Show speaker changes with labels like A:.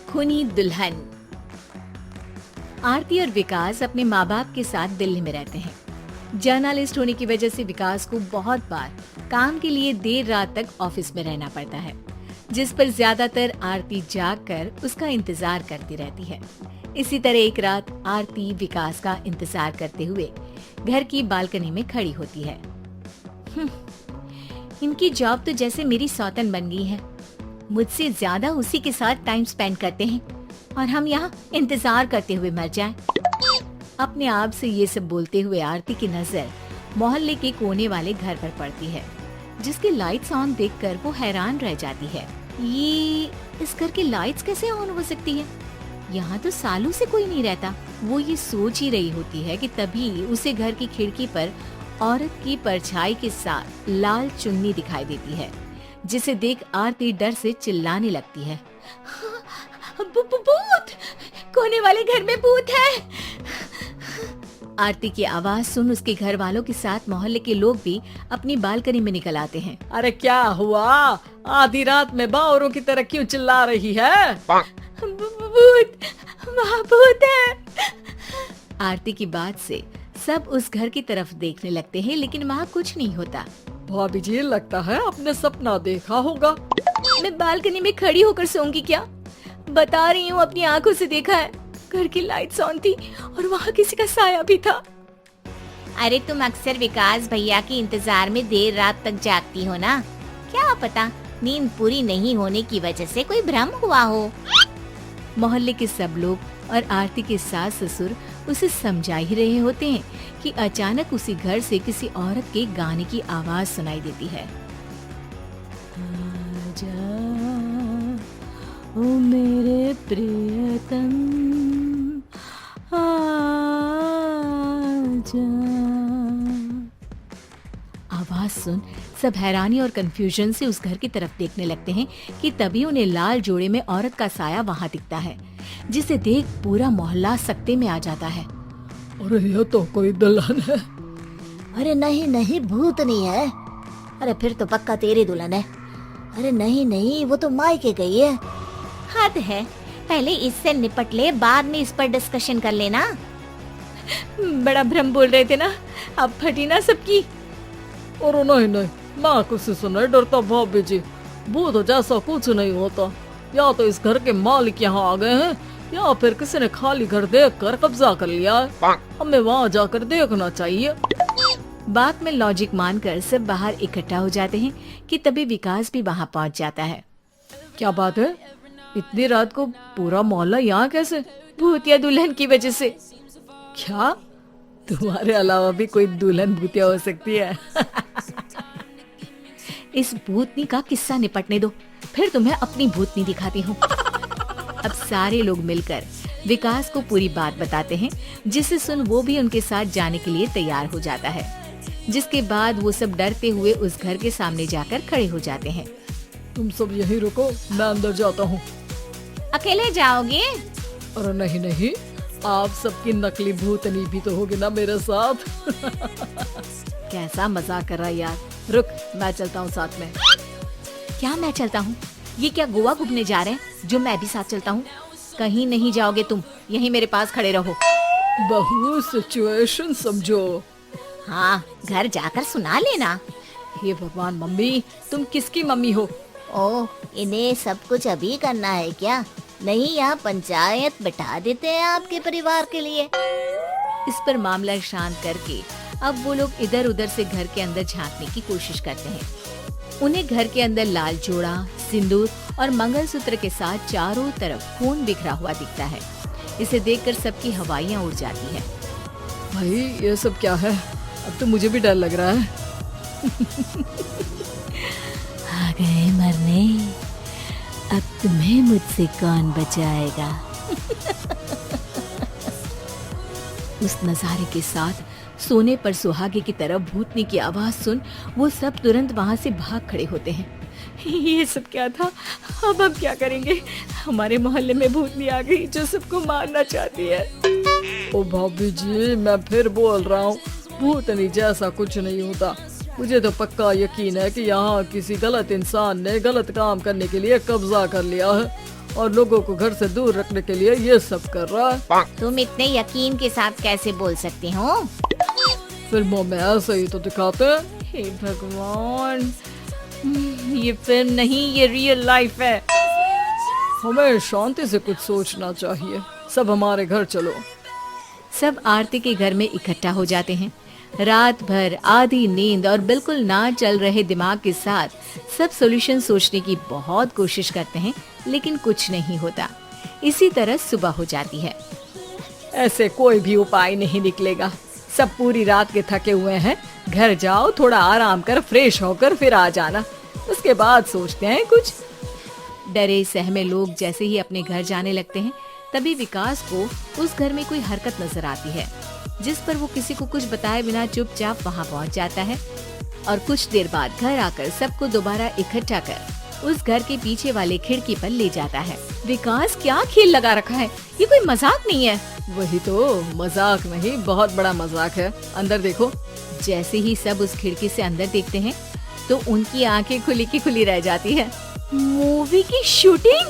A: खूनी दुल्हन। आरती और विकास अपने माँ बाप के साथ दिल्ली में रहते हैं। जर्नलिस्ट होने की वजह से विकास को बहुत बार काम के लिए देर रात तक ऑफिस में रहना पड़ता है, जिस पर ज्यादातर आरती जाग कर उसका इंतजार करती रहती है। इसी तरह एक रात आरती विकास का इंतजार करते हुए घर की बालकनी में खड़ी होती है। इनकी जॉब तो जैसे मेरी सौतन बन गई है। मुझसे ज्यादा उसी के साथ टाइम स्पेंड करते हैं और हम यहाँ इंतजार करते हुए मर जाएं। अपने आप से ये सब बोलते हुए आरती की नजर मोहल्ले के कोने वाले घर पर पड़ती है, जिसकी लाइट्स ऑन देखकर वो हैरान रह जाती है। ये इस घर की लाइट्स कैसे ऑन हो सकती है? यहाँ तो सालों से कोई नहीं रहता। वो ये सोच ही रही होती है कि तभी उसे घर की खिड़की पर औरत की परछाई के साथ लाल चुन्नी दिखाई देती है, जिसे देख आरती डर से चिल्लाने लगती है। भूत! कोने वाले घर में भूत है। आरती की आवाज सुन उसके घर वालों के साथ मोहल्ले के लोग भी अपनी बालकनी में निकल आते हैं।
B: अरे क्या हुआ? आधी रात में बावरों की तरह क्यों चिल्ला रही है?
A: भूत! वहाँ भूत है। आरती की बात से सब उस घर की तरफ देखने लगते हैं, लेकिन वहाँ कुछ नहीं होता।
B: भाभी जी, लगता है आपने सपना देखा होगा।
A: मैं बालकनी में खड़ी होकर सोऊंगी क्या? बता रही हूँ, अपनी आंखों से देखा है। घर की लाइट्स ऑन थी और वहाँ किसी का साया भी था। अरे तुम अक्सर विकास भैया के इंतजार में देर रात तक जागती हो ना? क्या पता नींद पूरी नहीं होने की वजह से कोई भ्रम हुआ हो। मोहल्ले के सब लोग और आरती के सास ससुर उसे समझा ही रहे होते हैं कि अचानक उसी घर से किसी औरत के गाने की आवाज सुनाई देती है। आजा ओ मेरे प्रियतम, आजा। आवाज सुन सब हैरानी और कंफ्यूजन से उस घर की तरफ देखने लगते हैं कि तभी उन्हें लाल जोड़े में औरत का साया वहाँ दिखता है, जिसे देख पूरा मोहल्ला सकते में आ जाता है।
B: अरे ये तो कोई दुल्हन है।
C: अरे नहीं नहीं, भूत नहीं है। अरे फिर तो पक्का तेरी दुल्हन है। अरे नहीं नहीं, वो तो मायके गई है।
A: हद है, पहले इससे निपट ले, बाद में इस पर डिस्कशन कर लेना। बड़ा भ्रम बोल रहे थे ना, अब फटी ना सबकी।
B: और नहीं नहीं, मैं किसी से नहीं डरता भाभी जी। भूत जैसा कुछ नहीं होता। या तो इस घर के मालिक यहाँ आ गए हैं, या फिर किसी ने खाली घर देखकर कब्जा कर लिया है। हमें वहाँ जाकर देखना चाहिए।
A: बात में लॉजिक मानकर सब बाहर इकट्ठा हो जाते हैं कि तभी विकास भी वहाँ पहुँच जाता है।
B: क्या बात है? इतनी रात को पूरा मोहल्ला यहाँ कैसे?
A: भूतिया दुल्हन की वजह से।
B: क्या तुम्हारे अलावा भी कोई दुल्हन भूतिया हो सकती है?
A: इस भूतनी का किस्सा निपटने दो, फिर तुम्हें अपनी भूतनी दिखाती हूँ। अब सारे लोग मिलकर विकास को पूरी बात बताते हैं, जिसे सुन वो भी उनके साथ जाने के लिए तैयार हो जाता है। जिसके बाद वो सब डरते हुए उस घर के सामने जाकर खड़े हो जाते हैं।
B: तुम सब यहीं रुको, मैं अंदर जाता हूँ।
A: अकेले जाओगे?
B: अरे नहीं नहीं, आप सबकी नकली भूतनी भी तो होगी ना मेरे साथ।
A: कैसा मजाक कर रहा है यार।
B: रुक, मैं चलता हूँ साथ में।
A: क्या मैं चलता हूँ? ये क्या गोवा घूमने जा रहे हैं जो मैं भी साथ चलता हूँ? कहीं नहीं जाओगे तुम, यहीं मेरे पास खड़े रहो।
B: बहू सिचुएशन समझो।
A: हाँ, घर जाकर सुना लेना।
B: हे भगवान, मम्मी तुम किसकी मम्मी हो?
C: ओ, इन्हें सब कुछ अभी करना है क्या? नहीं, यहाँ पंचायत बिठा देते हैं आपके परिवार के लिए।
A: इस पर मामला शांत करके अब वो लोग इधर उधर से घर के अंदर झांकने की कोशिश करते हैं। उन्हें घर के अंदर लाल जोड़ा, सिंदूर और मंगलसूत्र के साथ चारों तरफ खून बिखरा हुआ दिखता है। इसे देखकर सबकी हवाइयाँ उड़ जाती हैं।
B: भाई ये सब क्या है? अब तो मुझे भी डर लग रहा है।
A: आ गए मरने, अब तुम्हें मुझसे कौन बचाएगा? उस नजारे के साथ सोने पर सुहागे की तरह भूतनी की आवाज सुन वो सब तुरंत वहाँ से भाग खड़े होते हैं। ये सब क्या था? अब हम क्या करेंगे? हमारे मोहल्ले में भूतनी आ गई जो सबको मारना चाहती है।
B: ओ भाभी जी, मैं फिर बोल रहा हूँ, भूतनी जैसा कुछ नहीं होता। मुझे तो पक्का यकीन है कि यहाँ किसी गलत इंसान ने गलत काम करने के लिए कब्जा कर लिया है और लोगों को घर से दूर रखने के लिए ये सब कर रहा है।
A: तुम इतने यकीन के साथ कैसे बोल सकते हो?
B: फिल्मों में ऐसे ही तो दिखाते हैं।
A: हे भगवान, ये फिल्म नहीं, ये रियल लाइफ है।
B: हमें शांति से कुछ सोचना चाहिए। सब हमारे घर चलो।
A: सब आरती के घर में इकट्ठा हो जाते हैं। रात भर आधी नींद और बिल्कुल ना चल रहे दिमाग के साथ सब सॉल्यूशन सोचने की बहुत कोशिश करते हैं, लेकिन कुछ नहीं होता। इसी तरह सुबह हो जाती है।
B: ऐसे कोई भी उपाय नहीं निकलेगा। सब पूरी रात के थके हुए हैं। घर जाओ, थोड़ा आराम कर, फ्रेश होकर फिर आ जाना, उसके बाद सोचते हैं कुछ।
A: डरे सहमे लोग जैसे ही अपने घर जाने लगते हैं, तभी विकास को उस घर में कोई हरकत नजर आती है, जिस पर वो किसी को कुछ बताए बिना चुपचाप वहाँ पहुँच जाता है और कुछ देर बाद घर आकर सबको दोबारा इकट्ठा कर उस घर के पीछे वाले खिड़की पर ले जाता है। विकास, क्या खेल लगा रखा है? ये कोई मजाक नहीं है।
B: वही तो, मजाक नहीं, बहुत बड़ा मजाक है। अंदर देखो।
A: जैसे ही सब उस खिड़की से अंदर देखते हैं तो उनकी आंखें खुली की खुली रह जाती है। मूवी की शूटिंग?